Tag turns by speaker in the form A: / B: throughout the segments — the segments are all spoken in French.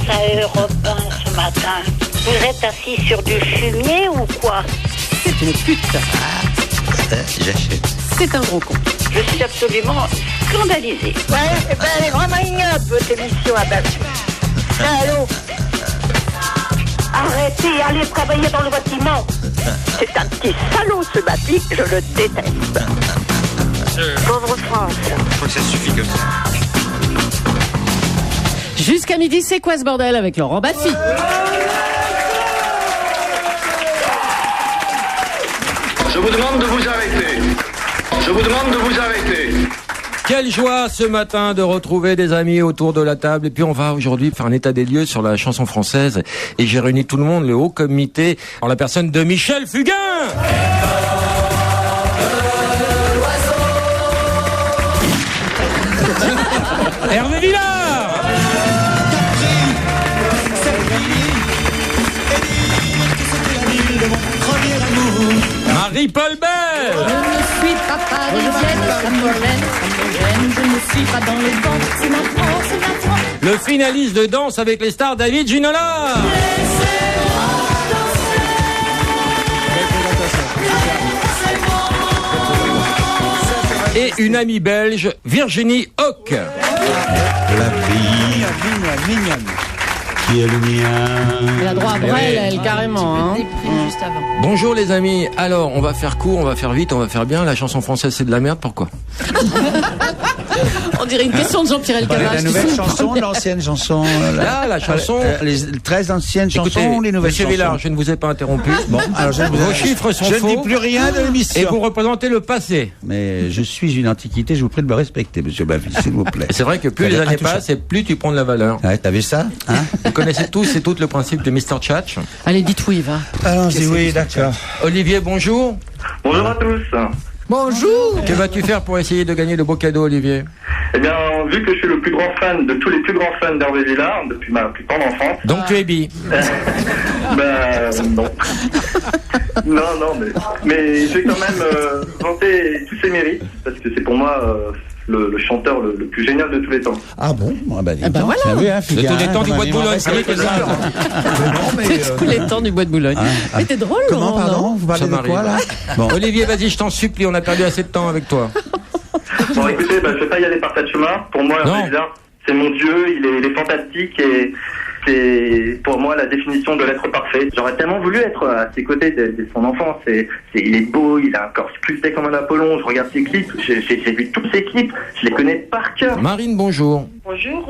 A: à Europe 1 ce matin. Vous êtes assis sur du fumier ou quoi?
B: C'est une pute.
C: J'achète.
B: C'est un gros con.
A: Je suis absolument scandalisée. Ouais, elle est vraiment ignoble, votre émission à battre. Allô? Arrêtez, allez travailler dans le bâtiment. C'est un petit salaud, ce Bapi, je le déteste. Pauvre France.
C: Je crois que ça suffit comme ça.
B: Jusqu'à midi, c'est quoi ce bordel avec Laurent Baffy?
D: Je vous demande de vous arrêter. Je vous demande de vous arrêter.
E: Quelle joie ce matin de retrouver des amis autour de la table. Et puis on va aujourd'hui faire un état des lieux sur la chanson française. Et j'ai réuni tout le monde, le haut comité, en la personne de Michel Fugain. Hervé Villard. Marie-Paul Bell.
B: Je ne suis pas parisienne, ça me gêne, je ne suis pas dans le vent, c'est ma France, c'est ma France.
E: Le finaliste de Danse avec les stars, David Ginola. Et une amie belge, Virginie Hoc.
C: La fille
F: Mignonne.
C: qui est le mien.
B: Elle a droit à Brel, elle, carrément. Hein.
G: Juste avant.
E: Bonjour les amis. Alors, on va faire court, on va faire vite, on va faire bien. La chanson française, c'est de la merde. Pourquoi?
B: On dirait une question de Jean-Pierre Elkabbach.
F: La nouvelle chanson, l'ancienne chanson.
E: Là, la chanson...
F: Les 13 anciennes chansons,
E: Écoutez,
F: les nouvelles
E: Monsieur
F: chansons.
E: Villard, je ne vous ai pas interrompu.
F: Bon, alors
E: Vos chiffres sont
F: je
E: faux.
F: ne dis plus rien de l'émission.
E: Et vous représentez le passé.
F: Mais je suis une antiquité, je vous prie de me respecter, monsieur Baffy, s'il vous plaît.
E: Et c'est vrai que plus les années passent, et plus tu prends de la valeur.
F: Ouais, t'as vu ça, hein?
E: Vous connaissez tous et toutes le principe de Mr. Chatch.
B: Allez, dites oui, va.
F: Allons-y, oui, d'accord.
E: Olivier, bonjour.
D: Bonjour à tous.
B: Bonjour.
E: Que vas-tu faire pour essayer de gagner le beau cadeau, Olivier?
D: Eh bien, vu que je suis le plus grand fan de tous les plus grands fans d'Hervé Villard depuis ma plus tendre enfance,
E: Donc tu es bi.
D: non. non, mais je vais quand même vanter tous ses mérites, parce que c'est pour moi le chanteur le plus génial de tous les temps.
F: Ah bon? Ah bah,
B: Ah bah voilà.
F: T'as vu, hein,
E: De tous les temps du bois de Boulogne.
F: C'est
B: Tous les temps du bois de Boulogne. Mais t'es drôle,
F: Comment,
B: Laurent,
F: pardon?
B: non?
F: Vous parlez
E: Ça
F: de
E: m'arrive.
F: quoi, là? Bon.
E: Olivier, vas-y, je t'en supplie, on a perdu assez de temps avec toi.
D: Bon, écoutez, je vais pas y aller par tas de chemin. Pour moi,
E: Non.
D: Hervé Villard, c'est mon dieu, il est fantastique et c'est pour moi la définition de l'être parfait. J'aurais tellement voulu être à ses côtés de son enfance. Il est beau, il a un corps sculpté comme un Apollon. Je regarde ses clips, j'ai vu tous ses clips, je les connais par cœur.
E: Marine, bonjour.
A: Bonjour,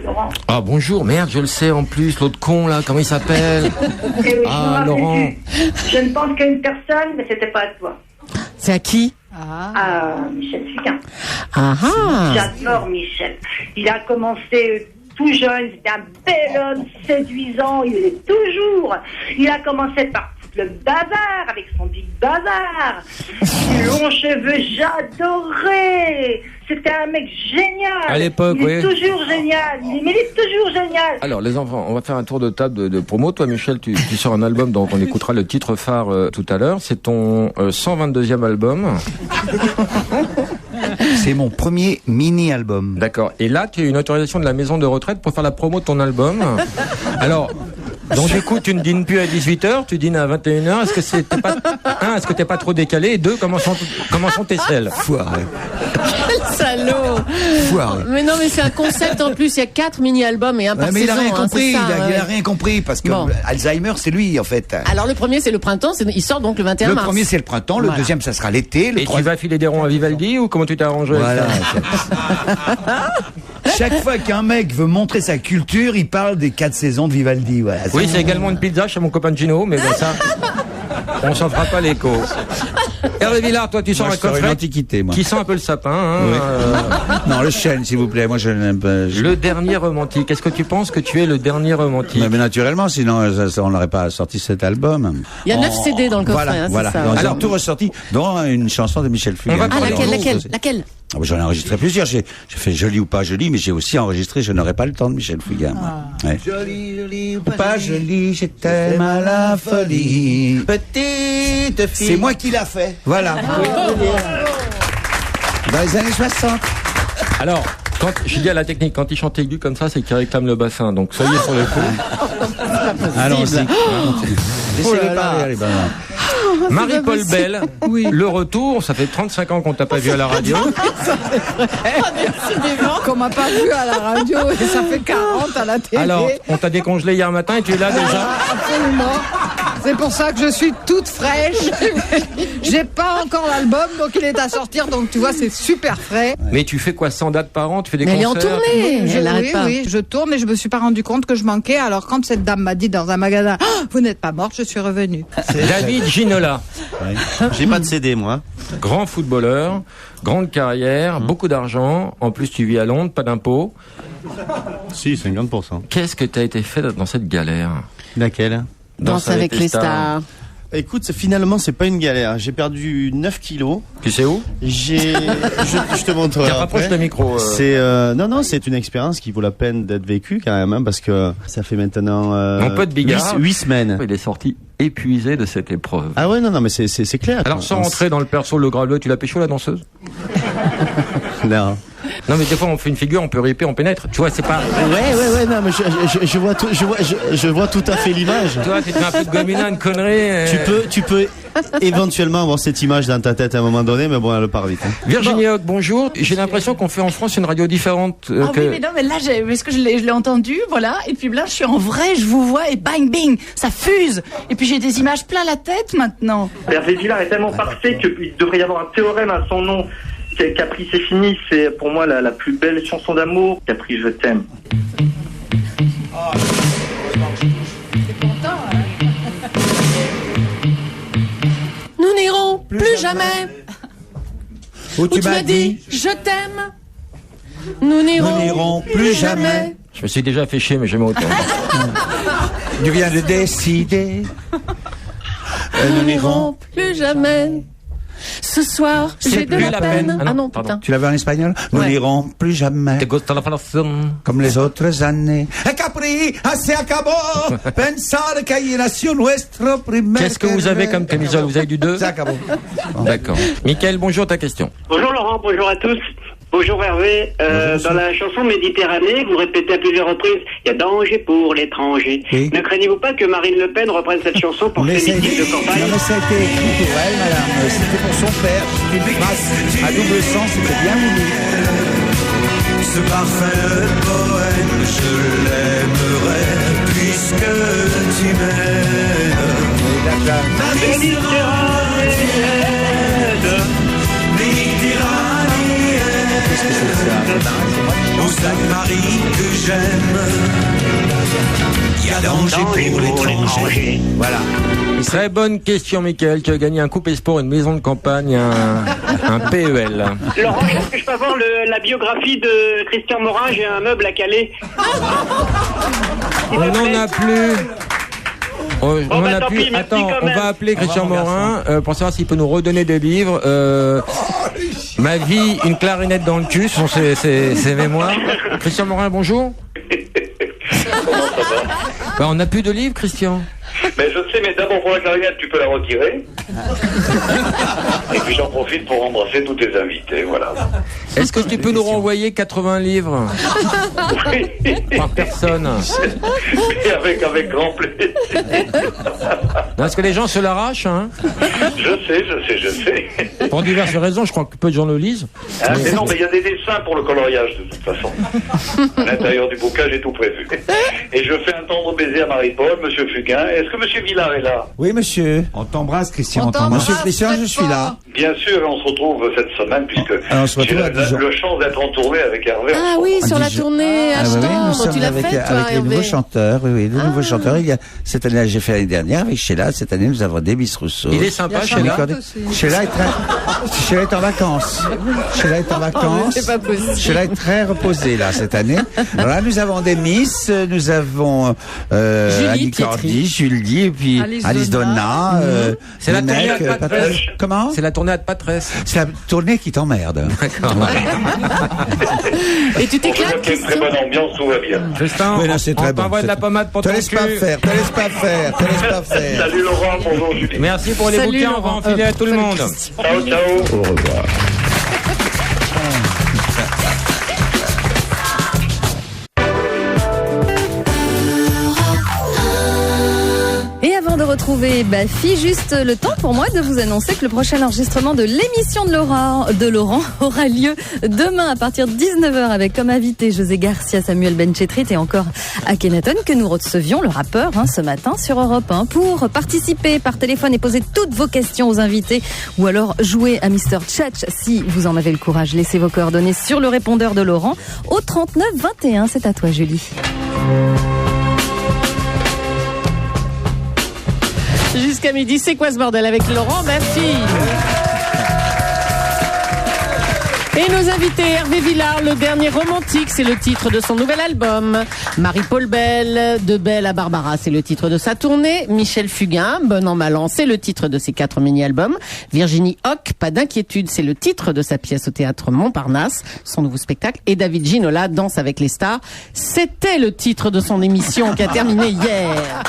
A: Laurent.
E: Ah bonjour, merde, je le sais en plus, l'autre con là, comment il s'appelle?
A: Eh oui,
E: Ah,
A: je me
E: Laurent.
A: rappelle plus. Je ne pense qu'à une personne, mais c'était pas à toi.
B: C'est à qui?
A: À Michel Fugain.
B: Ah ah.
A: J'adore Michel. Il a commencé tout jeune, c'était un bel homme séduisant, il est toujours. Il a commencé par foutre le bazar avec son big bazar. Longs cheveux, j'adorais. C'était un mec génial.
E: À l'époque,
A: il est
E: oui.
A: toujours génial. Il est toujours génial.
E: Alors les enfants, on va faire un tour de table de promo. Toi Michel, tu sors un album dont on écoutera le titre phare tout à l'heure. C'est ton 122e album.
F: C'est mon premier mini-album.
E: D'accord. Et là, tu as une autorisation de la maison de retraite pour faire la promo de ton album. Alors, donc du coup, tu ne dînes plus à 18h, tu dînes à 21h. Est-ce que t'es pas trop décalé? Et deux, comment sont tes selles?
F: Foiré.
B: Salaud.
F: Foiré.
B: Mais non, mais c'est un concept en plus. Il y a 4 mini-albums et un par
F: Mais
B: saison.
F: il a rien compris,
B: c'est ça,
F: il
B: ouais.
F: a rien compris, parce que
B: Bon.
F: Alzheimer, c'est lui, en fait.
B: Alors le premier, c'est le printemps. Il sort donc le 21
F: Le
B: mars.
F: premier, c'est le printemps, le
B: Voilà.
F: deuxième, ça sera l'été, le
E: Et tu
F: troisième...
E: vas filer des ronds à Vivaldi ou comment tu t'es arrangé avec
F: Voilà.
E: ça?
F: Chaque fois qu'un mec veut montrer sa culture, il parle des 4 saisons de Vivaldi. Voilà.
E: Oui, c'est également une pizza chez mon copain Gino, mais bon, ça, on s'en fera pas l'écho. Hervé Villard, toi, tu sors
F: Moi,
E: un
F: je sors une
E: coffret
F: antiquité, moi.
E: qui sent un peu le sapin. Hein,
F: Oui. Non, le chêne, s'il vous plaît. Moi, je n'aime pas.
E: Le dernier romantique. Est-ce que tu penses que tu es le dernier romantique?
F: Mais naturellement, sinon, on n'aurait pas sorti cet album.
B: Il y a 9 CD dans le coffret.
F: Voilà,
B: hein,
F: voilà.
B: c'est ça.
F: Donc,
E: Alors,
F: j'ai tout ressorti, dont une chanson de Michel Fugain.
E: On va
B: Ah,
E: parler
B: laquelle
F: Ah, bah, j'en ai enregistré plusieurs. J'ai fait Joli ou pas joli, mais j'ai aussi enregistré Je n'aurai pas le temps de Michel Fugain. moi. Ouais.
C: Joli ou
F: Pas joli, je t'aime à la folie.
C: petite fille.
F: C'est moi qui l'a fait. Voilà. Dans les années 60.
E: Alors, J'ai dit à la technique, quand il chante aigu comme ça, c'est qu'il réclame le bassin. Donc soyez sur le coup.
F: Allons-y. Laissez-le parler, allez, ben.
E: Marie-Paul Bell, le retour, ça fait 35 ans qu'on t'a pas vu à la radio.
G: Qu'on m'a pas vu à la radio et ça fait 40 à la télé.
E: Alors, on t'a décongelé hier matin et tu es là déjà.
G: Absolument. C'est pour ça que je suis toute fraîche. J'ai pas encore l'album, donc il est à sortir. Donc tu vois, c'est super frais.
E: Mais tu fais quoi, 100 dates par an? Tu fais des
B: Mais elle est
E: concerts?
B: en tournée, elle n'arrête pas.
G: Oui, je tourne et je me suis pas rendu compte que je manquais. Alors quand cette dame m'a dit dans un magasin, oh, vous n'êtes pas morte, je suis revenue.
E: David Ginola,
H: J'ai pas de CD, moi.
E: grand footballeur, grande carrière, beaucoup d'argent. En plus, tu vis à Londres, pas d'impôts.
H: Si, 50%.
E: Qu'est-ce que t'as été fait dans cette galère?
H: Laquelle?
B: Danse avec les stars.
H: Écoute, finalement, c'est pas une galère. J'ai perdu 9 kilos.
E: Tu sais où?
H: Je te montrerai.
E: Tiens, rapproche
H: après.
E: le micro.
H: C'est non, c'est une expérience qui vaut la peine d'être vécue quand même, hein, parce que ça fait maintenant
E: Mon pote Bigard,
H: 8 semaines.
E: il est sorti épuisé de cette épreuve.
H: Ah ouais, non, mais c'est clair.
E: Alors, sans rentrer dans le perso, le graveleux, tu l'as pécho, la danseuse?
H: Non.
E: Non, mais des fois, on fait une figure, on peut ripper, on pénètre. Tu vois, c'est pas...
H: Ouais, non, mais je vois tout à fait l'image.
E: Toi, tu te mets un peu de gomina, une connerie.
H: Tu peux éventuellement avoir cette image dans ta tête à un moment donné, mais bon, elle part vite. Hein.
E: Virginie Hoc, bonjour. J'ai l'impression qu'on fait en France une radio différente.
I: Ah oui, mais non, mais là, parce que je l'ai entendu, voilà, et puis là, je suis en vrai, je vous vois, et bang, bing, ça fuse. Et puis j'ai des images plein la tête maintenant.
D: Hervé Villard est tellement parfait qu'il devrait y avoir un théorème à son nom. Capri c'est fini, c'est pour moi la plus belle chanson d'amour. Capri, je t'aime.
B: Nous n'irons plus jamais
F: Où tu m'as dit,
B: je t'aime. Nous n'irons
F: plus jamais.
E: Je me suis déjà fait chier, mais jamais autant.
F: Tu viens de décider.
B: Nous n'irons plus jamais. Ce soir, j'ai de
E: plus
B: la peine.
E: Ah non,
B: putain.
F: Tu l'avais en espagnol? Nous
B: Ouais.
F: n'irons plus jamais.
E: Te gusta la façon.
F: Comme les autres années. Capri, se acabó. Pensar que hay nació nuestro primer.
E: Qu'est-ce que vous avez comme camisole? Vous avez du 2?
F: Se acabó.
E: D'accord. Mickaël, bonjour, ta question.
J: Bonjour Laurent, bonjour à tous. Bonjour Hervé. Dans la chanson Méditerranée, vous répétez à plusieurs reprises « Il y a danger pour l'étranger
F: Oui. ».
J: Ne craignez-vous pas que Marine Le Pen reprenne cette chanson pour ses meetings de campagne?
F: Non, mais ça a été écrit pour elle, madame. C'était pour son père. C'était une phrase à double sens. C'était bien voulu.
C: Ce parfait poème, je l'aimerais puisque tu m'aimes. Au Sainte-Marie que j'aime, il y a danger pour l'étranger.
F: Voilà.
E: Très bonne question, Mickaël. Tu as gagné un coupe Esport, une maison de campagne, un PEL.
J: Laurent, est-ce que je peux avoir la biographie de Christian Morin? J'ai un meuble à Calais.
E: On n'en a plus. On
J: Bon,
E: en
J: bah,
E: a
J: tant
E: plus.
J: pis, merci
E: Attends,
J: quand
E: on
J: même.
E: va appeler Christian Morin pour savoir s'il peut nous redonner des livres. Ma vie, une clarinette dans le cul, ce sont ses mémoires. Christian Morin, bonjour. Bah, on n'a plus de livres, Christian.
K: Mais je sais, mais d'abord pour la clarinette, tu peux la retirer. Et puis j'en profite pour embrasser tous tes invités, voilà.
E: Est-ce que tu peux nous renvoyer 80 livres par personne?
K: Et avec grand plaisir.
E: Parce que les gens se l'arrachent, hein.
K: Je sais.
E: Pour diverses raisons, je crois que peu de gens le lisent.
K: Ah, mais non, mais il y a des dessins pour le coloriage, de toute façon. À l'intérieur du bouquin, j'ai tout prévu. Et je fais un tendre baiser à Marie-Paul, Monsieur Fugain. Est-ce que Monsieur Villard est là?
F: Oui, monsieur. On t'embrasse, Christian.
G: On t'embrasse,
F: Monsieur Christian, je suis là.
K: Bien sûr, on se retrouve cette semaine, puisque
F: Alors, on se retrouve
K: j'ai
F: à Dijon.
K: le chance d'être en tournée avec Hervé.
B: Ah oui, sur la tournée
F: Ah, oui, nous
B: H-Tendre,
F: sommes
B: tu l'as
F: avec,
B: fait, toi,
F: avec les nouveaux
B: Hervé.
F: chanteurs. Oui, les nouveaux chanteurs. Il y a, cette année, j'ai fait l'année dernière avec Sheila. Cette année, nous avons Demis Rousseau.
E: Il est sympa,
G: Il y a
E: Sheila.
G: Charlotte aussi.
F: Sheila est en vacances. Sheila est en vacances.
G: c'est pas possible.
F: Sheila est très reposée, là, cette année. Alors là, nous avons Demis, nous avons, Annie Cordy, Julie, et puis Alice Donna,
E: C'est la
F: le
E: tournée
F: mec,
E: à
F: Patrice.
E: Patresse.
F: Comment?
E: C'est la tournée à Patresse.
F: C'est la tournée qui t'emmerde.
E: D'accord.
B: Et tu
K: Bon, je vois
B: t'éclates,
K: qu'il y a une très
B: Christian?
K: bonne ambiance, tout va bien.
E: Justin,
F: Oui, non, c'est
E: on
F: très bon.
E: t'envoie de la pommade pour
F: Te
E: ton
F: laisse
E: cul.
F: pas faire, te laisse pas faire, te laisse pas faire.
K: Salut Laurent, bonjour Julie.
E: Merci pour les
B: Salut,
E: bouquins, on va
B: Laurent.
E: enfiler à tout le
B: Salut,
E: monde.
B: Christian.
K: Ciao, ciao.
F: Au revoir.
L: retrouver Bafi. Juste le temps pour moi de vous annoncer que le prochain enregistrement de l'émission de Laurent aura lieu demain à partir de 19h avec comme invité José Garcia, Samuel Benchetrit et encore Akhenaton que nous recevions, le rappeur, ce matin sur Europe 1. Pour participer par téléphone et poser toutes vos questions aux invités ou alors jouer à Mr. Tchatch si vous en avez le courage, laissez vos coordonnées sur le répondeur de Laurent au 39 21. C'est à toi Julie.
M: Jusqu'à midi, c'est quoi ce bordel avec Laurent Baffy? Et nos invités, Hervé Villard, le dernier romantique, c'est le titre de son nouvel album. Marie-Paul Bell, de Belle à Barbara, c'est le titre de sa tournée. Michel Fugain, Bon an mal an, c'est le titre de ses 4 mini-albums. Virginie Hoc, Pas d'inquiétude, c'est le titre de sa pièce au théâtre Montparnasse, son nouveau spectacle. Et David Ginola, Danse avec les stars, c'était le titre de son émission qui a terminé hier.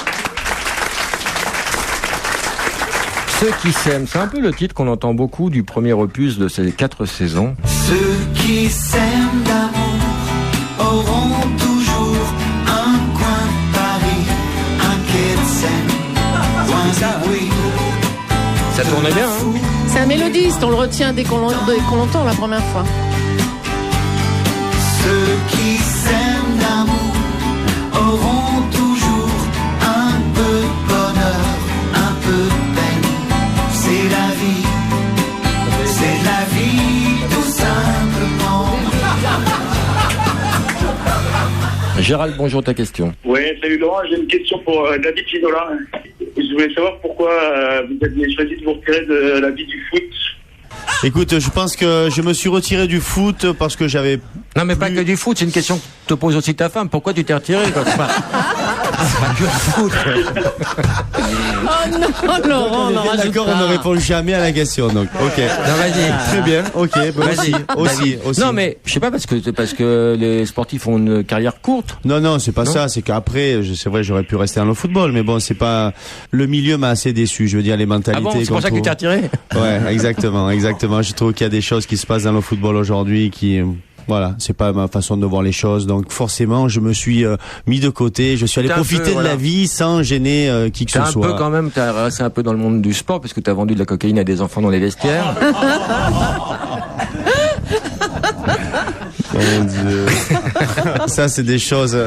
E: Ceux qui s'aiment, c'est un peu le titre qu'on entend beaucoup du premier opus de ces 4 saisons.
C: Ceux qui s'aiment d'amour auront toujours un coin de Paris, un quai de Seine, oui.
E: Ça tournait bien, hein?
M: C'est un mélodiste, on le retient dès qu'on l'entend la première fois.
C: Ceux qui s'aiment d'amour auront toujours un peu de bonheur, un peu de peine. C'est la vie, c'est la vie tout simplement.
E: Gérald, bonjour, ta question.
K: Oui, salut Laurent, j'ai une question pour David Ginola. Je voulais savoir pourquoi vous aviez choisi de vous retirer de la vie du foot.
H: Écoute, je pense que je me suis retiré du foot parce que j'avais...
E: Non, mais pas que du foot, c'est une question que te pose aussi ta femme. Pourquoi tu t'es retiré quoi? C'est pas que le foot.
M: Oh non, Laurent, on en rajoute
H: d'accord,
M: pas.
H: on ne répond jamais à la question, donc. Ok.
E: Non, vas-y.
H: Très bien. Ok. Bah, aussi.
E: Non, mais je sais pas parce que les sportifs ont une carrière courte.
H: Non, c'est pas ça. C'est qu'après, c'est vrai, j'aurais pu rester dans le football, mais bon, c'est pas. Le milieu m'a assez déçu. Je veux dire, les mentalités.
E: Ah bon, c'est pour ça que tu t'es retiré.
H: Ouais, exactement. Je trouve qu'il y a des choses qui se passent dans le football aujourd'hui qui. Voilà, c'est pas ma façon de voir les choses. Donc forcément, je me suis mis de côté. Je suis allé profiter de la vie sans gêner qui que ce soit.
E: T'as un peu quand même, t'as resté un peu dans le monde du sport parce que t'as vendu de la cocaïne à des enfants dans les vestiaires.
H: Mon Dieu. Ça, c'est des choses.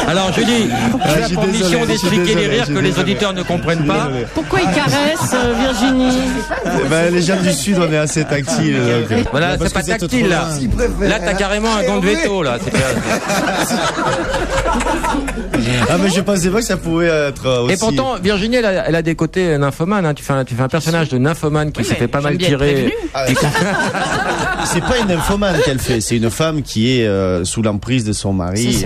E: Alors Julie, tu as pour mission d'expliquer les rires que les auditeurs ne comprennent pas.
M: Pourquoi il caresse Virginie?
H: Les gens du Sud, on est assez tactiles. Donc,
E: voilà, c'est pas tactile là. Là, t'as carrément un don de veto là.
H: Ah mais je pensais pas que ça pouvait être aussi.
E: Et pourtant, Virginie, elle a des côtés nymphomanes. Hein. Tu fais un personnage de nymphomane qui s'est fait pas mal tirer.
H: C'est pas une nymphomane qu'elle fait, c'est une femme qui est sous l'emprise de son mari,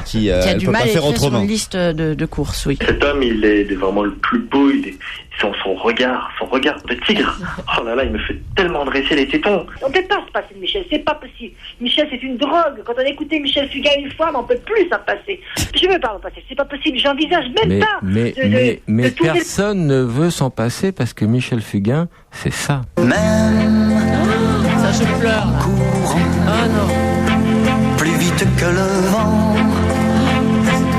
H: qui
I: a
H: elle
I: du
H: peut
I: mal
H: pas
I: à
H: faire
I: écrire sur
H: autrement.
I: une liste de courses, oui.
D: Cet homme, il est vraiment le plus beau. Son regard de tigre. Oh là là, il me fait tellement dresser les tétons.
A: On ne peut pas se passer de Michel, c'est pas possible. Michel, c'est une drogue. Quand on a écouté Michel Fugain une fois, on ne peut plus s'en passer. Je ne veux pas m'en passer, c'est pas possible. J'envisage même pas.
E: Mais personne ne veut s'en passer parce que Michel Fugain, c'est ça.
M: Ça, je pleure. Ah non.
C: Plus vite que le vent,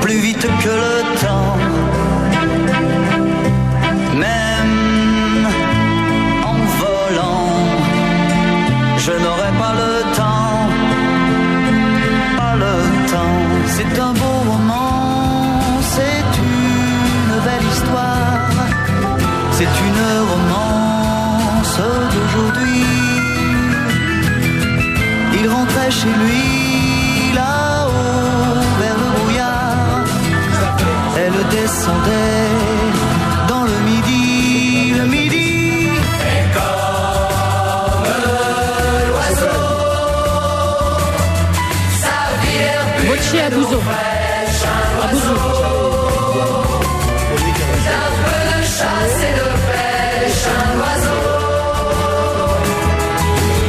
C: plus vite que le temps. Même en volant, je n'aurai pas le temps, pas le temps. C'est un beau roman, c'est une belle histoire, c'est une romance d'aujourd'hui. Il rentrait chez lui là-haut vers le brouillard, elle descendait dans le midi, le midi. Et comme l'oiseau, sa vie est
M: Bocci à Bouzo. À Bouzo.
C: un peu de chasse et de pêche, un oiseau,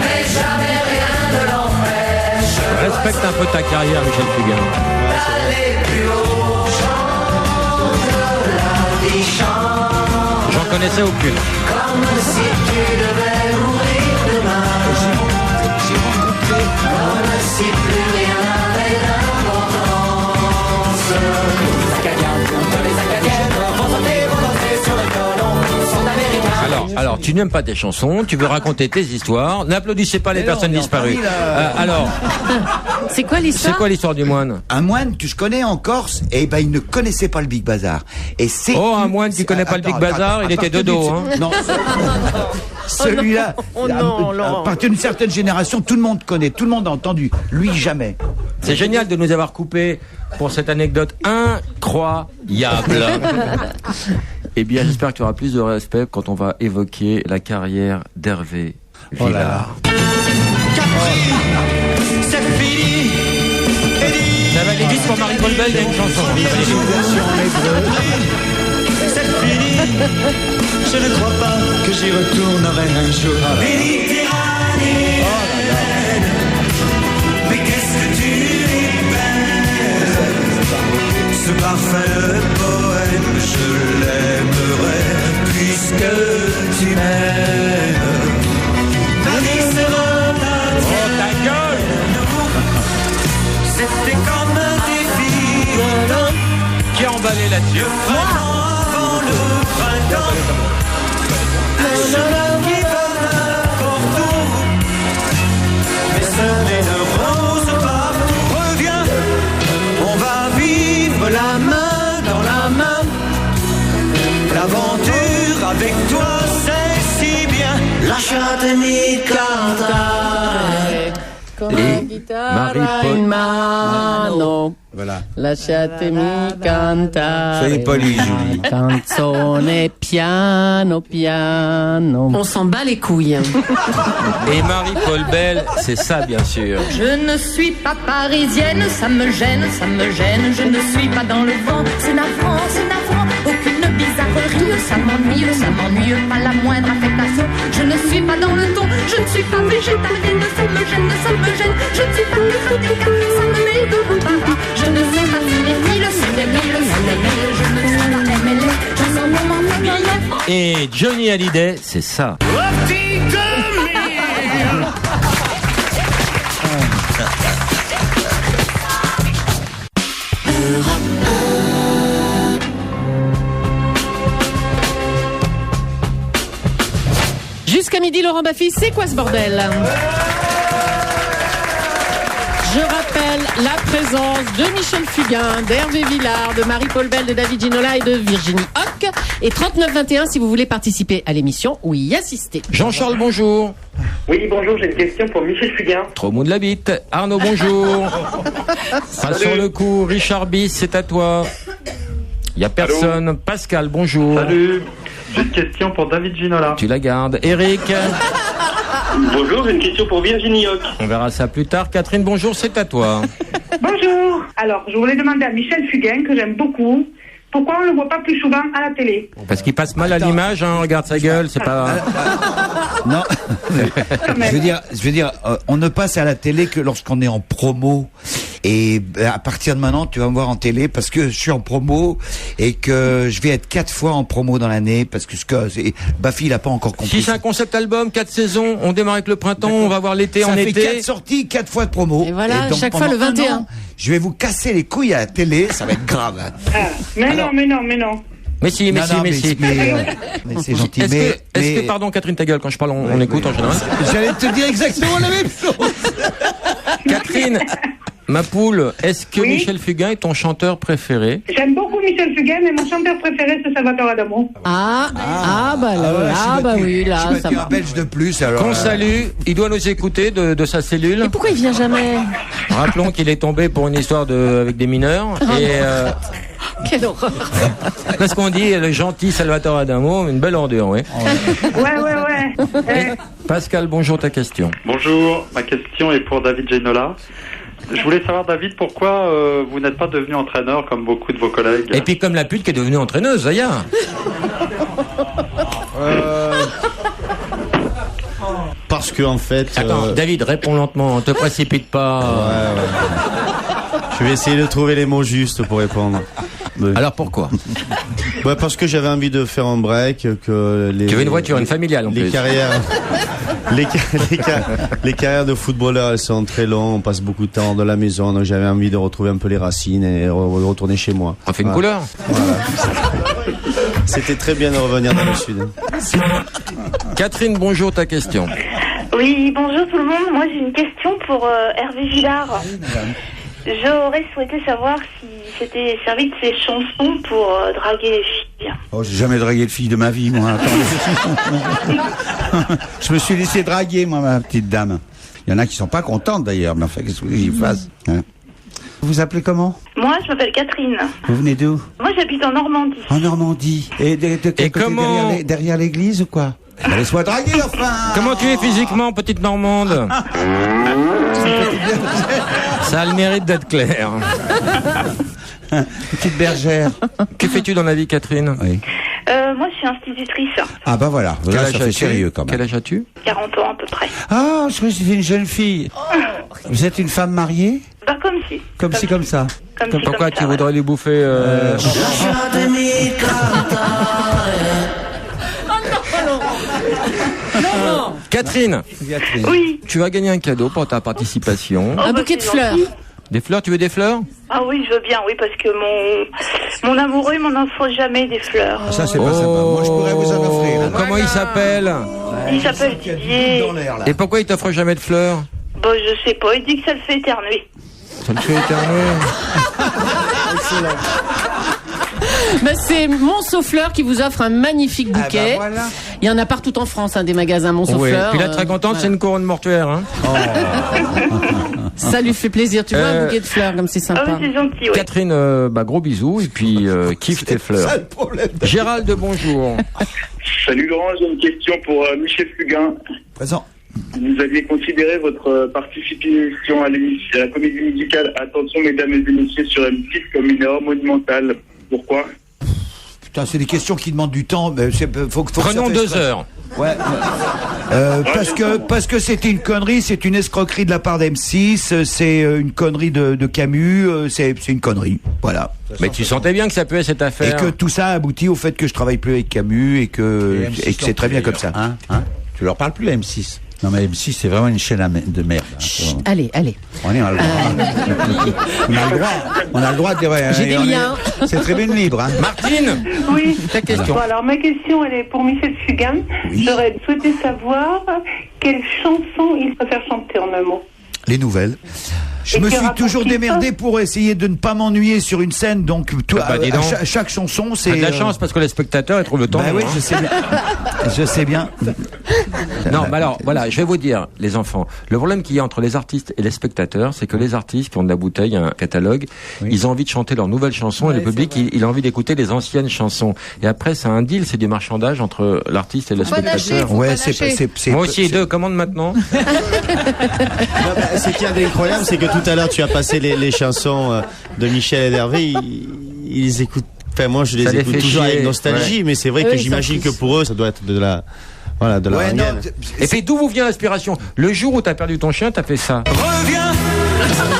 C: mais jamais rien ne l'empêche.
E: Respecte un peu ta carrière, Michel Fugain.
C: D'aller plus haut, chante la vie, chante.
E: J'en connaissais aucune.
C: Comme si tu devais mourir demain. Comme si plus rien n'avait d'importance.
E: Alors, tu n'aimes pas tes chansons, tu veux raconter tes histoires. N'applaudissez pas les personnes disparues. Alors,
M: c'est quoi l'histoire?
E: C'est quoi l'histoire du moine?
F: Un moine que je connais en Corse, et ben il ne connaissait pas le Big Bazar. Et c'est
E: un moine qui connaît pas le Big Bazar, il était de dos. Hein.
F: Non. Celui-là, à partir d'une certaine génération, tout le monde connaît, tout le monde a entendu. Lui, jamais.
E: C'est génial de nous avoir coupé pour cette anecdote incroyable. Eh bien, j'espère que tu auras plus de respect quand on va évoquer la carrière d'Hervé Villard.
C: C'est fini.
E: Ça va aller vite pour Marie-Paul Bell, il y a une chanson.
C: C'est fini. Je ne crois pas que j'y retournerai un jour. Méditerranée. Mais qu'est-ce que tu es belle. Ce parfait poème, je l'aimerai puisque tu m'aimes. Ma vie sera ta gueule. C'était comme un défi.
E: Qui a emballé là-dessus?
C: Avant le printemps, un chemin qui va n'importe où. Mais semé de roses partout. Reviens, on va vivre la main dans la main. L'aventure avec toi, c'est si bien. Lasciatemi cantare.
E: Marie-Paul
M: mano.
F: Voilà.
M: Lasciatemi cantare.
F: Soyez poli, Julie.
M: Canzone piano piano. On s'en bat les couilles.
E: Et Marie-Paul Bell, c'est ça, bien sûr.
B: Je ne suis pas parisienne, ça me gêne, ça me gêne. Je ne suis pas dans le vent, c'est navrant, aucune bizarrerie. Ça m'ennuie, pas la moindre affectation. Je ne suis pas dans le ton, je ne suis pas végétarienne. Ça me gêne, je ne suis pas méthodique. Ça me met de l'embarras. Je ne suis pas cinéphile, je ne suis pas MLA. Je sens mon moment bien.
E: Et Johnny Hallyday, c'est ça.
M: Jusqu'à midi, Laurent Baffy, c'est quoi ce bordel? Je rappelle la présence de Michel Fugain, d'Hervé Villard, de Marie-Paul Bell, de David Ginola et de Virginie Hoc. Et 3921 si vous voulez participer à l'émission ou y assister.
E: Jean-Charles, bonjour.
J: Oui, bonjour, j'ai une question pour Michel Fugain.
E: Trop mou de la bite. Arnaud, bonjour. Passons le coup. Richard Bis, c'est à toi. Il n'y a personne. Allô. Pascal, bonjour.
D: Salut. J'ai une question pour David Ginola.
E: Tu la gardes. Eric.
J: Bonjour, j'ai une question pour Virginie Hoc.
E: On verra ça plus tard. Catherine, bonjour, c'est à toi.
A: Bonjour. Alors, je voulais demander à Michel Fugain, que j'aime beaucoup, pourquoi on ne le voit pas plus souvent à la télé?
E: Parce qu'il passe mal à l'image, hein, regarde sa gueule, c'est pas...
F: Non, je veux dire, on ne passe à la télé que lorsqu'on est en promo. Et à partir de maintenant, tu vas me voir en télé parce que je suis en promo et que je vais être 4 fois en promo dans l'année parce que Baffy, il a pas encore compris.
E: Si c'est un concept album, 4 saisons, on démarre avec le printemps, on va voir l'été en été.
F: Ça fait 4 sorties, 4 fois de promo.
M: Et voilà,
F: donc,
M: chaque fois le 21.
F: An, je vais vous casser les couilles à la télé, ça va être grave.
A: Mais non.
E: Mais si.
F: Mais c'est gentil.
E: Est-ce que, pardon, Catherine, ta gueule, quand je parle, on écoute en général.
F: J'allais te dire exactement la même chose.
E: Catherine, ma poule, est-ce que Michel Fugain est ton chanteur préféré?
A: J'aime beaucoup Michel Fugain, mais mon chanteur préféré, c'est Salvatore Adamo.
M: Oui, là, ça va.
F: Un belge de plus, alors.
E: Qu'on salue, il doit nous écouter de sa cellule.
M: Et pourquoi il vient jamais?
E: Rappelons qu'il est tombé pour une histoire avec des mineurs.
M: Quelle horreur.
E: Parce qu'on dit le gentil Salvatore Adamo, une belle ordure, oui.
A: Ouais.
E: Pascal, bonjour, ta question.
N: Bonjour, ma question est pour David Ginola. Je voulais savoir, David, pourquoi vous n'êtes pas devenu entraîneur comme beaucoup de vos collègues?
E: Et puis comme la pute qui est devenue entraîneuse, Zaya.
H: Parce que en fait...
E: Attends, David, réponds lentement, te précipite pas.
H: Ouais. Je vais essayer de trouver les mots justes pour répondre.
E: Alors pourquoi?
H: Parce que j'avais envie de faire un break, que
E: tu veux une voiture, une familiale en plus.
H: Les carrières de footballeurs, elles sont très longues, on passe beaucoup de temps dans la maison, donc j'avais envie de retrouver un peu les racines et retourner chez moi.
E: On fait une couleur.
H: Voilà. C'était très bien de revenir dans le sud.
E: Catherine, bonjour, ta question.
O: Oui, bonjour tout le monde. Moi, j'ai une question pour Hervé Villard. J'aurais souhaité savoir si c'était servi de ses chansons pour draguer les filles.
F: Oh, j'ai jamais dragué de fille de ma vie, moi. Je me suis laissé draguer, moi, ma petite dame. Il y en a qui sont pas contentes, d'ailleurs, mais enfin, qu'est-ce que j'y fasse, hein? Vous vous appelez comment?
O: Moi, je m'appelle Catherine.
F: Vous venez d'où?
O: Moi, j'habite en Normandie.
F: En Normandie. Et de quel côté,
E: comment
F: derrière l'église ou quoi? Laisse-moi draguer, enfin.
E: Comment tu es physiquement, petite Normande? Ça a le mérite d'être clair.
F: Petite bergère.
E: Que fais-tu dans la vie, Catherine?
F: Oui.
O: Moi, je suis institutrice.
F: Ah bah voilà, là, ça fait sérieux quand même.
E: Quel âge as-tu?
O: 40 ans à peu près.
F: Ah, je croyais que c'était une jeune fille. Vous êtes une femme mariée?
O: Bah comme si.
F: Comme si, comme ça.
O: Comme si,
E: Pourquoi
O: comme
E: tu
O: ça,
E: voudrais lui bouffer Catherine,
O: oui.
E: Tu vas gagner un cadeau pour ta participation.
O: Un bouquet de fleurs.
E: Des fleurs, tu veux des fleurs?
O: Ah oui, je veux bien, oui, parce que mon amoureux m'en offre jamais des fleurs.
F: Ça, c'est pas sympa. Moi, je pourrais vous en offrir.
E: Comment il s'appelle?
O: Il s'appelle Didier.
E: Et pourquoi il t'offre jamais de fleurs?
O: Bon, je sais pas, il dit que ça le fait éternuer.
E: Ça le fait éternuer.
M: Excellent. Ben, c'est Monceau-Fleurs qui vous offre un magnifique bouquet.
F: Ah bah voilà.
M: Il y en a partout en France, des magasins Monceau-Fleurs.
E: Oui. Puis là, très contente, c'est une couronne mortuaire. Hein.
M: Ça lui fait plaisir. Tu vois, un bouquet de fleurs, comme c'est sympa.
O: Ah oui, c'est gentil, oui.
E: Catherine, gros bisous et puis kiffe tes fleurs.
F: Ça, le problème.
E: Gérald, bonjour.
K: Salut Laurent, j'ai une question pour Michel Fugain.
F: Présent.
K: Vous aviez considéré votre participation à la comédie musicale Attention mesdames et messieurs sur M6 comme une erreur monumentale. Pourquoi?
F: Putain, c'est des questions qui demandent du temps. Faut
E: Prenons 2 heures.
F: Ouais. Parce que c'était une connerie, c'est une escroquerie de la part d'M6, c'est une connerie de Camus, c'est une connerie. Voilà.
E: Mais tu sentais bien que ça puait cette affaire.
F: Et que tout ça aboutit au fait que je travaille plus avec Camus et que c'est très bien comme ça.
P: Hein tu leur parles plus à M6? Non mais M6 c'est vraiment une chaîne de merde.
M: Chut, allez.
P: On a le droit. On a le droit de dire.
M: J'ai des liens.
P: C'est tribune libre. Hein.
E: Martine.
O: Oui.
E: Ta question.
O: Bon, alors ma question elle est pour Michel Fugain. Oui. J'aurais souhaité savoir quelle chanson il préfère chanter en un mot.
F: Les nouvelles. Je me suis toujours démerdé pour essayer de ne pas m'ennuyer sur une scène, donc chaque chanson, c'est...
E: de la chance parce que les spectateurs ils trouvent le temps.
F: Bah oui, je sais bien. Je sais bien.
E: Non, mais alors, voilà, je vais vous dire, les enfants, le problème qu'il y a entre les artistes et les spectateurs, c'est que les artistes qui ont de la bouteille, un catalogue, ils ont envie de chanter leurs nouvelles chansons et le public, il a envie d'écouter les anciennes chansons. Et après, c'est un deal, c'est du marchandage entre l'artiste et le spectateur.
F: Ouais,
E: moi aussi, 2 commandes maintenant.
H: Ce qui est incroyable, c'est que tout à l'heure, tu as passé les chansons de Michel et d'Hervé, ils écoutent. Enfin, moi, je les écoute toujours avec nostalgie, mais c'est vrai que j'imagine que pour eux, ça doit être de la rengaine.
E: Et puis, d'où vous vient l'inspiration? Le jour où t'as perdu ton chien, t'as fait ça.
C: Reviens,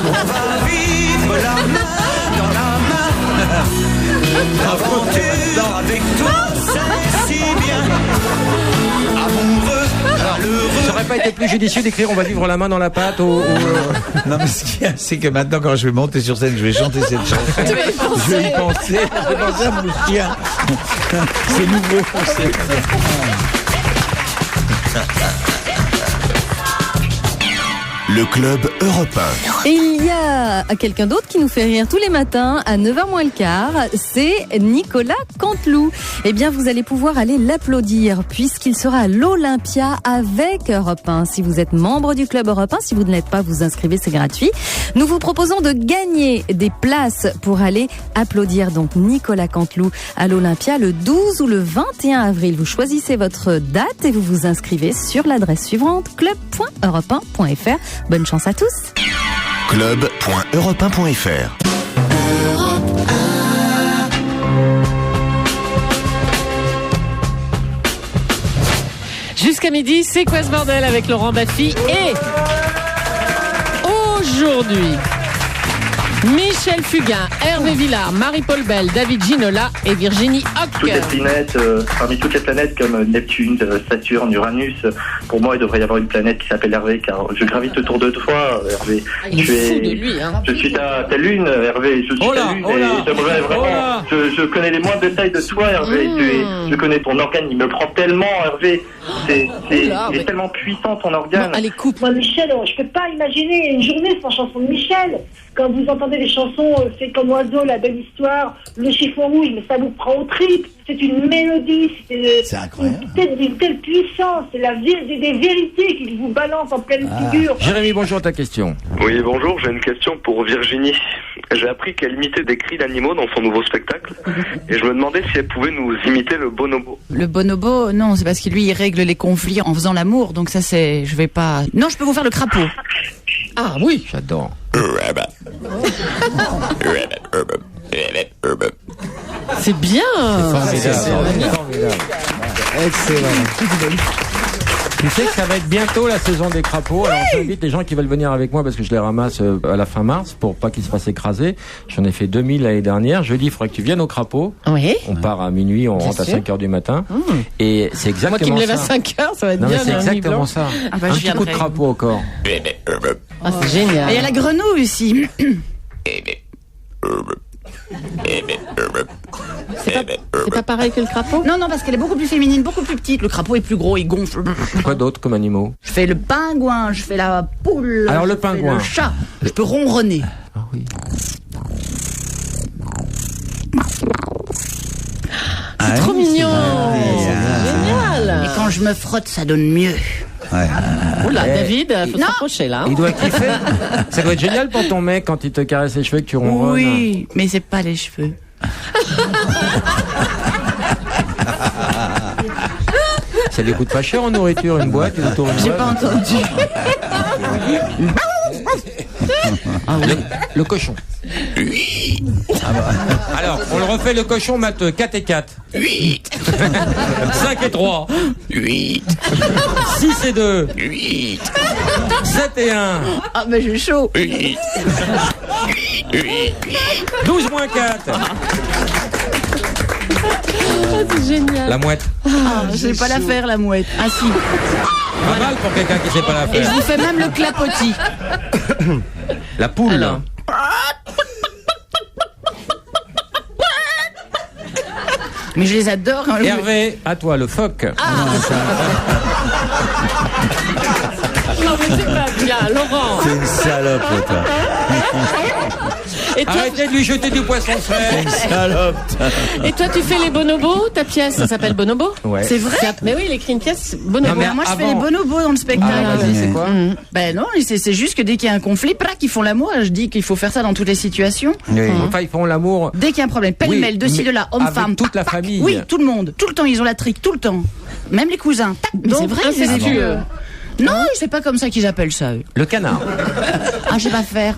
C: on va vivre la main dans la main. Aventure avec toi, c'est si bien. Amoureux, malheureux.
E: Ça aurait pas été plus judicieux d'écrire on va vivre la main dans la pâte
P: Non mais ce qu'il y a, c'est que maintenant quand je vais monter sur scène, je vais chanter cette chanson. Je vais y penser. Je vais penser à mon chien. C'est nouveau.
Q: Le Club Europe 1.
L: Et il y a quelqu'un d'autre qui nous fait rire tous les matins à 9h moins le quart, c'est Nicolas Canteloup. Eh bien, vous allez pouvoir aller l'applaudir puisqu'il sera à l'Olympia avec Europe 1. Si vous êtes membre du Club Europe 1, si vous ne l'êtes pas, vous inscrivez, c'est gratuit. Nous vous proposons de gagner des places pour aller applaudir donc Nicolas Canteloup à l'Olympia le 12 ou le 21 avril. Vous choisissez votre date et vous vous inscrivez sur l'adresse suivante club.europe1.fr. Bonne chance à tous.
Q: Club.europe1.fr.
M: Jusqu'à midi, c'est quoi ce bordel avec Laurent Baffy et aujourd'hui, Michel Fugain, Hervé Villard, Marie-Paul Bell, David Ginola et Virginie Hoc.
D: Toutes les planètes, parmi toutes les planètes comme Neptune, Saturne, Uranus, pour moi il devrait y avoir une planète qui s'appelle Hervé, car je gravite autour de toi, Hervé.
M: Il est fou de lui, hein.
D: Je suis ta lune, Hervé. Je suis ta lune et j'aimerais vraiment. Je connais les moindres détails de toi, Hervé. Je connais ton organe, il me prend tellement, Hervé. Il est tellement puissant ton organe.
M: Non, allez, coupe.
A: Moi, Michel, je peux pas imaginer une journée sans chanson de Michel. Quand vous entendez les chansons, c'est comme oiseau, la belle histoire, le chiffon rouge, mais ça vous prend aux tripes. C'est une mélodie, c'est incroyable. D'une telle puissance, c'est des vérités qu'il vous balance en pleine figure.
E: Jérémy, bonjour, ta question.
R: Oui, bonjour, j'ai une question pour Virginie. J'ai appris qu'elle imitait des cris d'animaux dans son nouveau spectacle, et je me demandais si elle pouvait nous imiter le bonobo.
I: Le bonobo, non, c'est parce que lui, il règle les conflits en faisant l'amour, donc ça c'est... Je vais pas... Non, je peux vous faire le crapaud.
E: Ah oui, j'adore.
M: C'est bien.
E: C'est formidable.
P: Excellent.
E: Tu sais que ça va être bientôt la saison des crapauds. Alors j'invite les gens qui veulent venir avec moi parce que je les ramasse à la fin mars pour pas qu'ils se fassent écraser. J'en ai fait 2000 l'année dernière. Jeudi, il faudrait que tu viennes au crapaud.
M: Oui.
E: On part à minuit, on rentre à 5h du matin. Et c'est exactement ça.
M: Moi qui me lève à 5h, ça va être
E: non,
M: bien.
E: Mais c'est exactement ça.
I: Ah bah,
E: un petit coup de crapaud au corps.
M: Ah, c'est génial.
I: Et il y a la grenouille aussi.
M: C'est pas pareil que le crapaud?
I: Non, parce qu'elle est beaucoup plus féminine, beaucoup plus petite. Le crapaud est plus gros, il gonfle.
E: Quoi d'autre comme animaux?
I: Je fais le pingouin, je fais la poule.
E: Alors le pingouin.
I: Le chat. Je peux ronronner.
E: Ah oui.
M: C'est trop mignon. Génial.
I: Et quand je me frotte, ça donne mieux.
P: Ouais.
M: Oula, David, faut
I: Non.
M: s'approcher là.
E: Il doit kiffer. Ça doit être génial pour ton mec quand il te caresse les cheveux et que tu ronronnes.
I: Oui, mais c'est pas les cheveux.
E: Ça lui coûte pas cher en nourriture, une boîte, une tour.
I: J'ai pas entendu.
E: Le cochon. Alors, on le refait le cochon, Matteux. 4 et 4. 8. 5 et 3. 8. 6 et 2. 8. 7 et 1.
I: Ah, mais j'ai chaud.
E: 8. 12 moins 4.
M: C'est génial.
E: La mouette.
I: Ah, je sais pas la faire, la mouette. Ah si.
E: Pas mal pour quelqu'un qui sait pas la
I: Et je
E: faire.
I: vous fais même le clapotis.
E: La poule.
I: Alors. Mais je les adore. Hein,
E: Hervé, à toi, le phoque.
M: Non mais c'est pas bien, Laurent.
P: C'est une salope, toi.
M: Et toi,
E: Arrêtez de lui jeter du poisson frais.
P: Salope.
M: et toi, tu fais les bonobos? Ta pièce, ça s'appelle Bonobo?
E: Ouais.
I: C'est vrai.
M: Mais oui, il écrit une pièce Bonobo.
E: Non, mais
I: Moi, je fais les
E: avant-
I: bonobos dans le spectacle.
E: Ah, vas-y, c'est quoi?
I: Ben non, c'est juste que dès qu'il y a un conflit, ils font l'amour. Je dis qu'il faut faire ça dans toutes les situations.
E: Enfin, ils font l'amour.
I: Dès qu'il y a un problème, pêle-mêle, de ci,
E: mais
I: de là, homme,
E: avec
I: femme.
E: toute la famille.
I: Oui, tout le monde. Tout le temps, ils ont la trique, tout le temps. Même les cousins. Tac. Mais c'est vrai, ils
M: incestueux.
I: Non, c'est pas comme ça qu'ils appellent ça, eux.
E: Le canard.
I: Ah, je sais pas faire.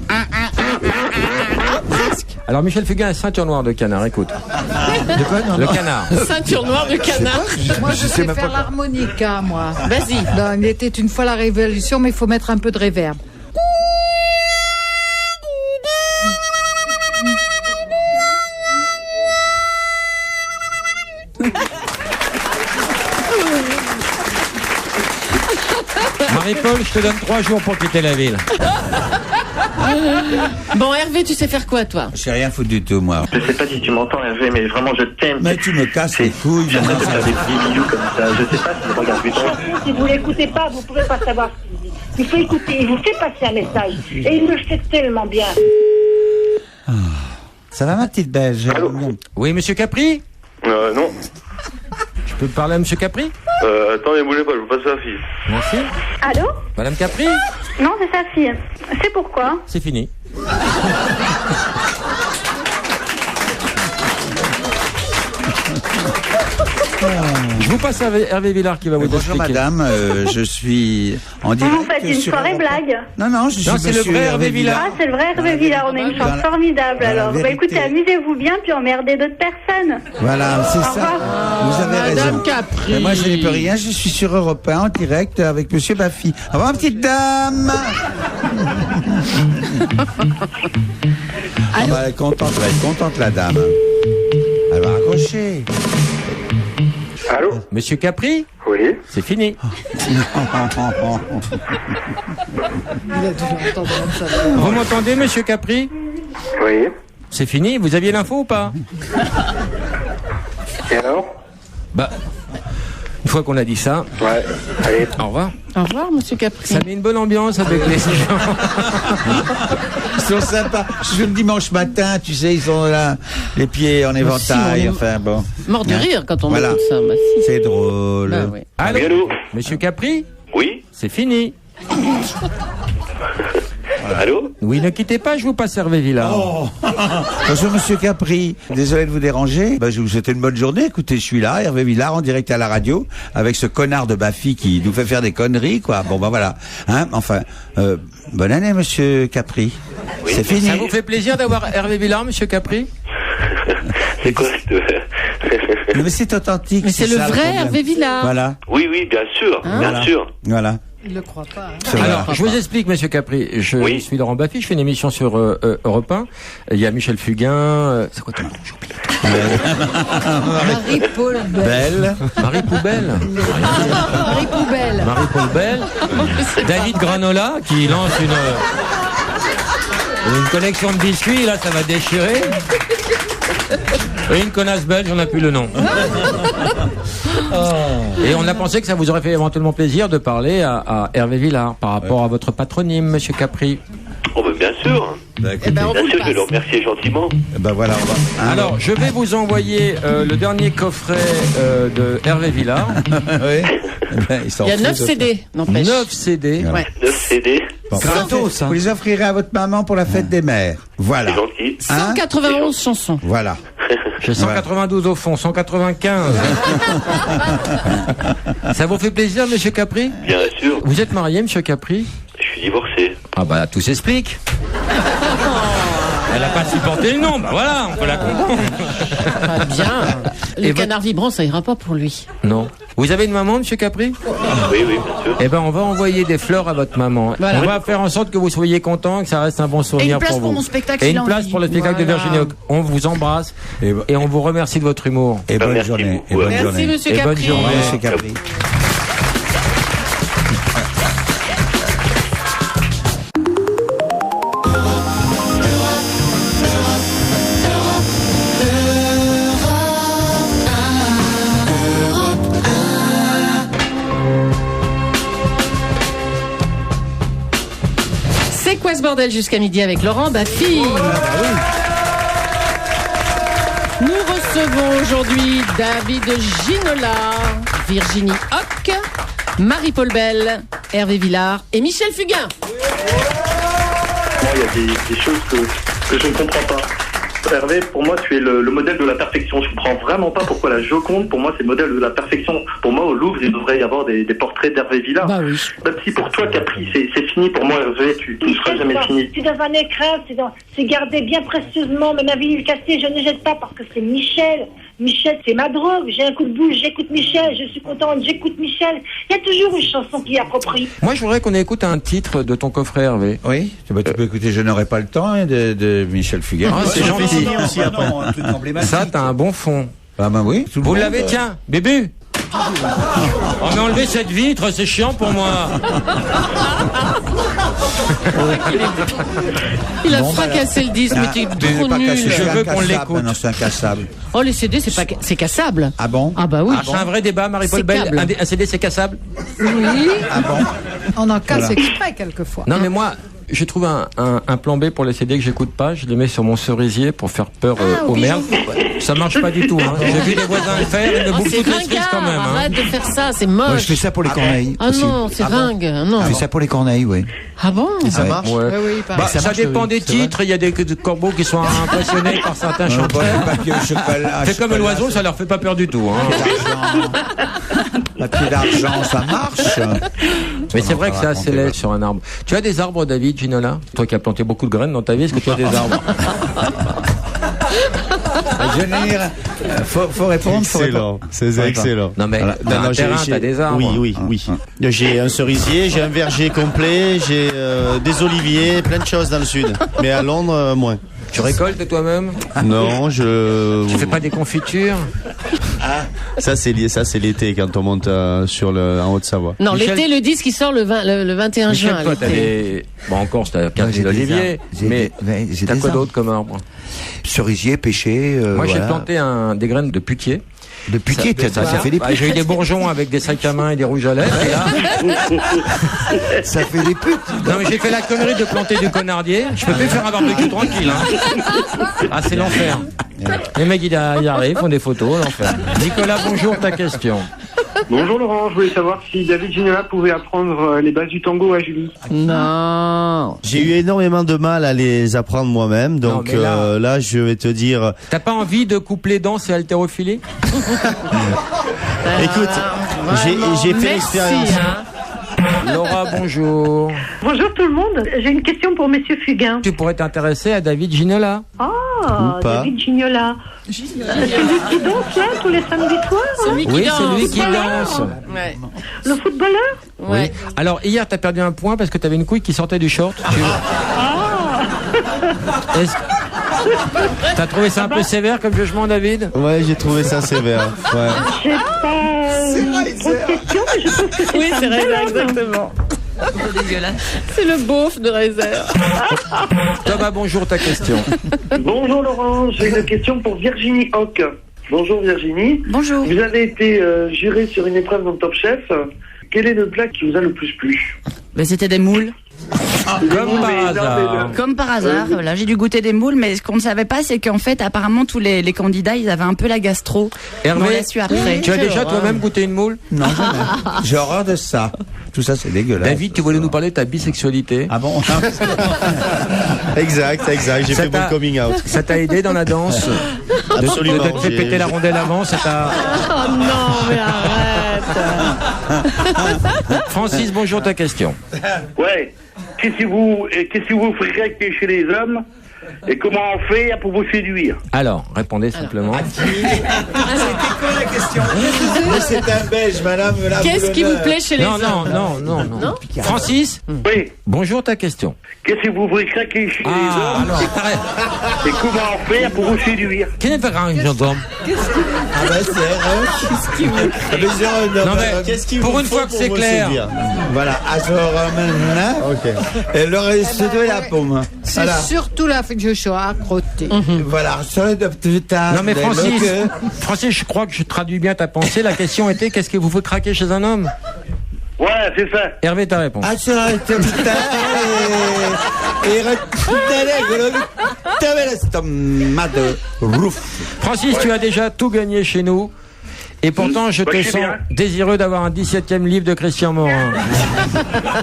E: Alors, Michel Fugain a ceinture noire de canard, écoute.
P: De quoi, non,
E: Le
P: non.
E: canard.
M: Ceinture noire de canard.
G: Moi, je
P: sais
G: sais
P: même
G: faire
P: pas quoi.
G: l'harmonica, moi.
I: Vas-y.
G: Non, il était une fois la révolution, mais il faut mettre un peu de réverb.
E: Marie-Paul, je te donne 3 jours pour quitter la ville.
M: Bon, Hervé, tu sais faire quoi, toi?
P: Je sais rien foutre du tout, moi.
D: Je sais pas si tu m'entends, Hervé, mais vraiment, je t'aime.
P: Mais tu me casses les couilles.
D: J'aimerais te faire des petits bisous comme ça. Je sais pas si tu regardes vidéo.
A: Si vous l'écoutez pas, vous pouvez pas savoir ce qu'il dit. Il faut écouter, il vous fait passer un message. Et il le fait tellement bien.
P: Ça va, ma petite belge?
E: Oui, monsieur Capri?
R: Non.
E: Je peux parler à monsieur Capri?
R: Attendez, bougez pas, je vous passe la fille.
E: Merci.
O: Allô?
E: Madame Capri?
O: Non, c'est sa fille. C'est pourquoi?
E: C'est fini. Je vous passe Hervé Villard qui va vous
P: Bonjour
E: expliquer.
P: madame, je suis en direct.
O: Vous faites une
P: sur
O: soirée
P: Europe 1.
O: blague.
P: Non, je suis
E: c'est le
P: monsieur
E: vrai Hervé Villard.
O: Ah, c'est le vrai Hervé Villard, on a une chance formidable alors. Bah écoutez, amusez-vous bien, puis emmerdez d'autres personnes.
P: Voilà, c'est
O: Au
P: ça.
O: revoir.
P: Vous avez raison.
M: Madame Capri.
P: Mais moi, je n'y peux rien. Je suis sur Europe 1 en direct avec monsieur Baffy. Au revoir, petite dame. Elle va être contente, la dame. Elle va raccrocher.
D: Allô?
E: Monsieur Capri?
D: Oui.
E: C'est fini. Vous m'entendez, monsieur Capri?
D: Oui.
E: C'est fini? Vous aviez l'info ou pas?
D: Et alors?
E: Bah, une fois qu'on a dit ça,
D: ouais. Allez.
E: Au revoir.
M: Au revoir, monsieur Capri.
E: Ça met une bonne ambiance avec les gens.
P: Ils sont sympas. Je suis le dimanche matin, tu sais, ils sont là, les pieds en éventail. Enfin, bon.
M: Mort de rire quand on
P: Voilà.
M: écoute ça. Bah, si.
P: C'est drôle.
M: Bah, oui.
E: Allô? Monsieur Capri?
R: Oui.
E: C'est fini.
R: Allô?
E: Oui, ne quittez pas, je vous passe Hervé Villard.
P: Bonjour monsieur Capri, désolé de vous déranger. Je vous souhaite une bonne journée. Écoutez, je suis là, Hervé Villard, en direct à la radio, avec ce connard de Baffy qui nous fait faire des conneries, quoi. Bon, voilà. Hein, enfin, bonne année monsieur Capri.
R: Oui.
P: C'est fini.
E: Ça vous fait plaisir d'avoir Hervé Villard, monsieur Capri?
R: C'est quoi
P: Mais c'est authentique.
M: Mais c'est le
P: ça,
M: vrai
P: problème.
M: Hervé Villard.
P: Voilà.
R: Oui, bien sûr, bien sûr.
P: Voilà.
G: Il le croit pas.
E: Alors, je vous explique, monsieur Capri. Je suis Laurent Baffy, je fais une émission sur Europe 1. Il y a Michel Fugain. C'est quoi ton nom? J'ai oublié.
G: Marie-Paul
P: Belle.
E: Marie Poubelle.
G: Marie Poubelle.
E: Marie Poubelle. David Granola qui lance une collection de biscuits. Là, ça va déchirer. Et une connasse belge, on n'a plus le nom. Et on a pensé que ça vous aurait fait éventuellement plaisir de parler à Hervé Villard par rapport à votre patronyme, monsieur Capri.
R: Oh, bien sûr. Bien sûr, je vais le remercier gentiment.
P: Voilà, on va.
E: Alors, je vais vous envoyer le dernier coffret de Hervé Villard.
P: Oui.
M: Il y a 9 CD, n'empêche.
E: 9 CD.
M: Ouais.
R: 9 CD.
P: Bon,
E: gratos, hein.
P: vous les offrirez à votre maman pour la fête des mères. Voilà.
R: C'est gentil.
M: 191 chansons.
P: Voilà.
E: J'ai 192 au fond, 195. Ça vous fait plaisir, monsieur Capri?
R: Bien sûr.
E: Vous êtes marié, monsieur Capri?
R: Je suis divorcé.
E: Ah bah, tout s'explique. Elle a pas supporté le nom, bah voilà, on peut la comprendre.
M: Ah, bien. Le canard vibrant, ça ira pas pour lui.
E: Non. Vous avez une maman, monsieur Capri?
R: Oui, bien sûr.
E: Eh ben, on va envoyer des fleurs à votre maman.
M: Voilà.
E: On va faire en sorte que vous soyez content, que ça reste un bon souvenir
M: place
E: pour vous.
M: pour mon spectacle,
E: Et
M: s'il
E: une
M: en
E: place
M: dit.
E: pour le spectacle de
M: Voilà.
E: Virginie Hoc. On vous embrasse et on vous remercie de votre humour.
P: Et bonne
R: Merci
P: journée.
R: beaucoup.
P: Et bonne
M: Merci,
P: journée.
M: monsieur
E: Et
M: Capri.
E: bonne journée.
P: Monsieur Capri.
M: C'est quoi ce bordel jusqu'à midi avec Laurent Baffy? Nous recevons aujourd'hui David Ginola, Virginie Hoc, Marie-Paul Bell, Hervé Villard et Michel Fugain.
D: Moi, il y a des choses que je ne comprends pas. Hervé, pour moi, tu es le modèle de la perfection. Je ne comprends vraiment pas pourquoi la Joconde, pour moi, c'est le modèle de la perfection. Pour moi, au Louvre, il devrait y avoir des portraits d'Hervé Villard.
M: Bah oui.
D: Même si pour toi, Capri, c'est fini. Pour moi, Hervé, tu ne seras jamais fini.
A: C'est dans un écran, c'est gardé bien précieusement. Mais ma vie cassée, je ne jette pas parce que c'est Michel. Michel, c'est ma drogue. J'ai un coup de bouche, j'écoute Michel. Je suis contente, j'écoute Michel. Il y a toujours une chanson qui est appropriée.
E: Moi, je voudrais qu'on écoute un titre de ton coffret, Hervé.
P: Oui, tu peux écouter Je n'aurai pas le temps hein, de Michel Fugain.
E: Ah, c'est gentil.
P: Aussi, après. Un truc emblématique.
E: Ça, t'as un bon fond.
P: Ah bah oui. tout le
E: Vous
P: monde,
E: l'avez, tiens, Bébu. Oh, mais enlevez cette vitre, c'est chiant pour moi.
M: Il a
P: Bon,
M: fracassé le disque, mais t'es trop
P: pas
M: nul.
P: cassé, c'est
E: Je veux qu'on
P: incassable,
E: l'écoute.
P: maintenant, c'est incassable.
M: Oh, les CD, c'est cassable.
P: Ah bon?
M: Ah bah oui.
E: C'est un vrai débat, Marie-Paul
M: C'est
E: Bell.
M: câble.
E: Un CD, c'est cassable?
G: Oui.
P: Ah bon?
G: On en casse
P: Voilà.
G: exprès quelquefois.
E: Non, mais moi, je trouve un plan B pour les CD que j'écoute pas. Je les mets sur mon cerisier pour faire peur aux merdes. Ça marche pas du tout. Hein. J'ai vu des voisins le faire, ils me bouffent
M: C'est
E: toutes les cerises
M: ringard,
E: quand même. Hein.
M: arrête de faire ça, c'est moche.
P: Moi, je fais ça pour les corneilles.
M: Ah
P: aussi.
M: non, c'est
P: Ah bon?
M: ringue. Non.
P: Je fais ça pour les corneilles, oui.
M: Ah bon?
P: Ça marche?
E: Ouais.
G: Oui, oui, pareil.
E: Bah, ça dépend des titres. Il y a des corbeaux qui sont impressionnés par certains chanteurs.
P: Papier au chocolat.
E: C'est comme l'oiseau, ça leur fait pas peur du tout. Hein.
P: Papier d'argent, ça marche.
E: Mais c'est vrai que c'est assez laid sur un arbre. Tu as des arbres, David Ginola? Toi qui as planté beaucoup de graines dans ta vie, est-ce que tu as des arbres?
P: Je veux dire, faut répondre.
H: Excellent, c'est excellent.
E: Non mais dans un terrain, t'as des arbres.
H: Oui. J'ai un cerisier, j'ai un verger complet, j'ai des oliviers, plein de choses dans le sud. Mais à Londres, moins.
E: Tu récoltes toi-même?
H: Non,
E: Tu fais pas des confitures?
H: Ça c'est l'été quand on monte en Haute-Savoie.
M: Non,
E: Michel...
M: l'été, le disque il sort le 21
E: Michel,
M: juin.
E: toi, t'as des... Bon, encore, t'as 15 d'olivier, mais t'as quoi d'autre comme arbre?
P: Cerisier, pêcher.
E: Moi, j'ai planté des graines de putier.
P: De putier, ça fait des putes.
E: J'ai eu des bourgeons avec des sacs à main et des rouges à lèvres. Et là...
P: ça fait des putes.
E: Non, mais j'ai fait la connerie de planter du connardier. Je peux plus faire un barbecue tranquille. Ah, c'est l'enfer. Les mecs, ils arrivent, font des photos, l'enfer. Nicolas, bonjour, ta question.
S: Bonjour Laurent, je voulais savoir si David Ginola pouvait apprendre les bases du tango à Julie.
M: Non.
H: J'ai eu énormément de mal à les apprendre moi-même, donc non, là, je vais te dire...
E: T'as pas envie de coupler danse et haltérophilie?
H: Écoute, j'ai fait l'expérience.
E: Laura, bonjour.
T: Bonjour tout le monde. J'ai une question pour Monsieur Fugain.
E: Tu pourrais t'intéresser à David Ginola.
T: Ah, David Ginola. C'est lui qui danse là tous les samedis soirs.
E: Oui, c'est lui qui danse.
T: Ouais. Le footballeur?
E: Oui. Alors hier, t'as perdu un point parce que t'avais une couille qui sortait du short. T'as trouvé ça un peu sévère comme jugement, David?
H: Ouais, j'ai trouvé ça sévère. Ouais.
T: J'ai pas trop de questions, mais je trouve que c'est
M: oui, c'est vrai, exactement. C'est le beauf de réserve.
E: Thomas, bonjour, ta question.
S: Bonjour Laurent, j'ai une question pour Virginie Hoc. Bonjour Virginie.
I: Bonjour.
S: Vous avez été jurée sur une épreuve dans Top Chef. Quel est le plat qui vous a le plus plu?
I: Ben, c'était des moules.
E: Comme par hasard.
I: Comme par hasard, voilà, j'ai dû goûter des moules, mais ce qu'on ne savait pas, c'est qu'en fait, apparemment, tous les candidats, ils avaient un peu la gastro.
E: Hervé,
I: on l'a su après.
E: Tu as déjà toi-même goûté une moule?
P: Non, jamais. J'ai horreur de ça. Tout ça, c'est dégueulasse.
E: David, tu voulais nous parler de ta bisexualité?
P: Ah bon?
H: Exact, j'ai fait mon coming out.
E: Ça t'a aidé dans la danse?
H: Absolument.
E: De te faire péter la rondelle avant, ça t'a...
M: Oh non, mais arrête.
E: Francis, bonjour, ta question.
K: Ouais. Qu'est-ce que vous fréquentez chez les hommes et comment on fait pour vous séduire?
E: Alors, répondez simplement.
P: C'était quoi la question? Mais c'est un belge, madame.
M: Qu'est-ce qui vous plaît chez les hommes?
E: Non. Francis?
K: Oui.
E: Bonjour, ta question.
K: Qu'est-ce que vous fréquentez chez les hommes et comment on fait pour vous séduire?
E: Quel est votre homme?
P: Ah ben c'est qu'est-ce qui vous...
E: Non mais, pour une fois que c'est clair.
P: Voilà, alors maintenant, et le reste de la paume.
G: C'est surtout la fait que je sois accroté.
P: Voilà, sur le
E: non mais Francis, je crois que je traduis bien ta pensée. La question était, qu'est-ce que vous fait craquer chez un homme?
K: Ouais, c'est ça.
E: Hervé, ta réponse. Francis, tu as déjà tout gagné chez nous. Et pourtant, je te sens désireux d'avoir un 17e livre de Christian Morin.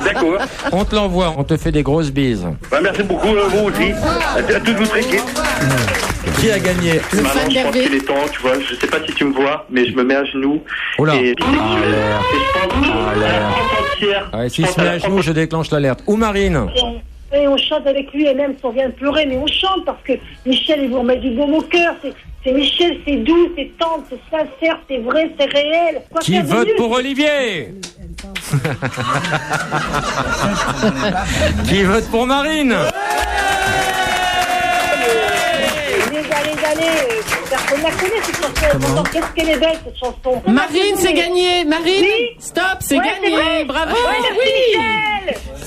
K: D'accord.
E: On te l'envoie, on te fait des grosses bises.
K: Bah, merci beaucoup, vous aussi, à toute votre équipe.
E: Qui a gagné?
K: Je pense qu'il est temps, tu vois, je sais pas si tu me vois, mais je me mets à genoux.
E: Oh là.
K: Et je pense
E: si je me mets à genoux, je déclenche l'alerte. Ou Marine?
T: Et on chante avec lui, et même si on vient de pleurer, mais on chante parce que Michel, il vous remet du baume au cœur. C'est Michel, c'est doux, c'est tendre, c'est sincère, c'est vrai, c'est réel. Quoi
E: qui vote pour Olivier? Qui vote pour Marine?
T: Allez, personne la connaît cette chanson. Qu'est-ce qu'elle est belle cette chanson.
M: Marine, c'est gagné. Marine, stop, c'est gagné. Bravo, oui.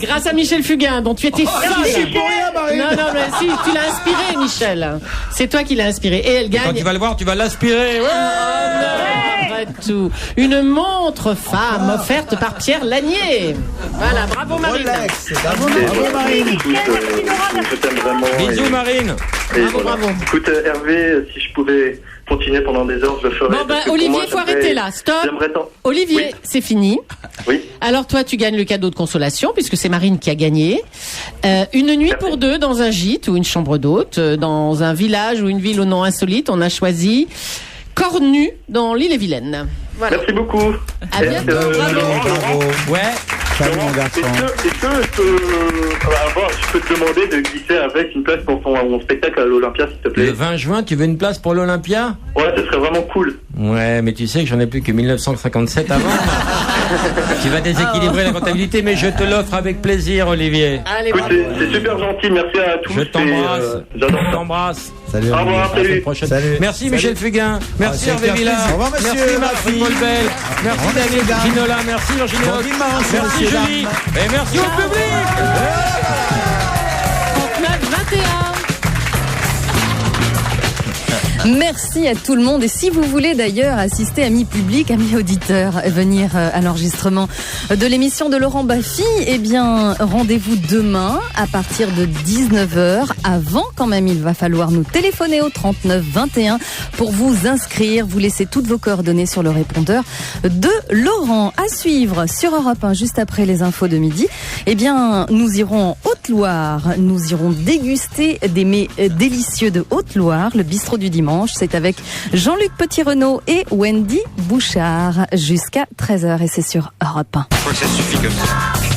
M: Grâce à Michel Fugain, dont tu étais folle. Non, mais si, tu l'as inspiré, Michel. C'est toi qui l'as inspiré. Et elle gagne.
E: Quand tu vas le voir, tu vas l'aspirer.
M: Arrête tout. Une montre femme offerte par Pierre Lanier. Voilà, bravo Marine.
P: Bravo Marine.
K: Je t'aime vraiment.
E: Bisous Marine.
M: Bravo.
K: Écoute Hervé, si je pouvais continuer pendant des heures, je le ferais.
M: Bon ben Olivier, il faut arrêter là. Stop. Olivier, c'est fini.
K: Oui.
M: Alors toi, tu gagnes le cadeau de consolation puisque c'est Marine qui a gagné. Une nuit pour deux dans un gîte ou une chambre d'hôte, dans un village ou une ville au nom insolite. On a choisi Cornu dans l'Ille-et-Vilaine. Voilà.
R: Merci beaucoup.
M: À bientôt.
P: Bravo.
E: Ouais.
P: Salut mon garçon.
R: Est-ce que je peux te demander de glisser avec une place pour mon spectacle à l'Olympia, s'il te plaît?
E: Le 20 juin, tu veux une place pour l'Olympia?
R: Ouais, ce serait vraiment cool.
E: Ouais, mais tu sais que j'en ai plus que 1957 avant. Tu vas déséquilibrer la comptabilité, mais je te l'offre avec plaisir, Olivier.
M: Allez,
R: Écoute, c'est super gentil, merci à tous.
E: Je t'embrasse.
R: J'adore.
E: Je t'embrasse.
P: Salut.
R: Au revoir,
E: À la
R: salut.
E: prochaine.
P: Salut.
E: Merci Michel Fugain. Merci
P: Ah,
E: Hervé
P: c'est
E: Villard.
P: Au revoir, monsieur.
E: Merci Marc Paul-Bel. Merci David Ginola. Merci Virginie
P: Bon
E: Roch.
P: dimanche,
E: Merci
P: messieurs,
E: Julie.
P: dames.
E: Et merci au public.
M: 39-21.
L: Merci à tout le monde. Et si vous voulez d'ailleurs assister, amis publics, amis auditeurs, venir à l'enregistrement de l'émission de Laurent Baffy, eh bien, rendez-vous demain à partir de 19h. Avant, quand même, il va falloir nous téléphoner au 39 21 pour vous inscrire. Vous laissez toutes vos coordonnées sur le répondeur de Laurent. À suivre sur Europe 1, juste après les infos de midi. Eh bien, nous irons en Haute-Loire. Nous irons déguster des mets délicieux de Haute-Loire, le bistrot du dimanche. C'est avec Jean-Luc Petit-Renaud et Wendy Bouchard jusqu'à 13h et c'est sur Europe 1.
B: Je crois que ça suffit comme ça.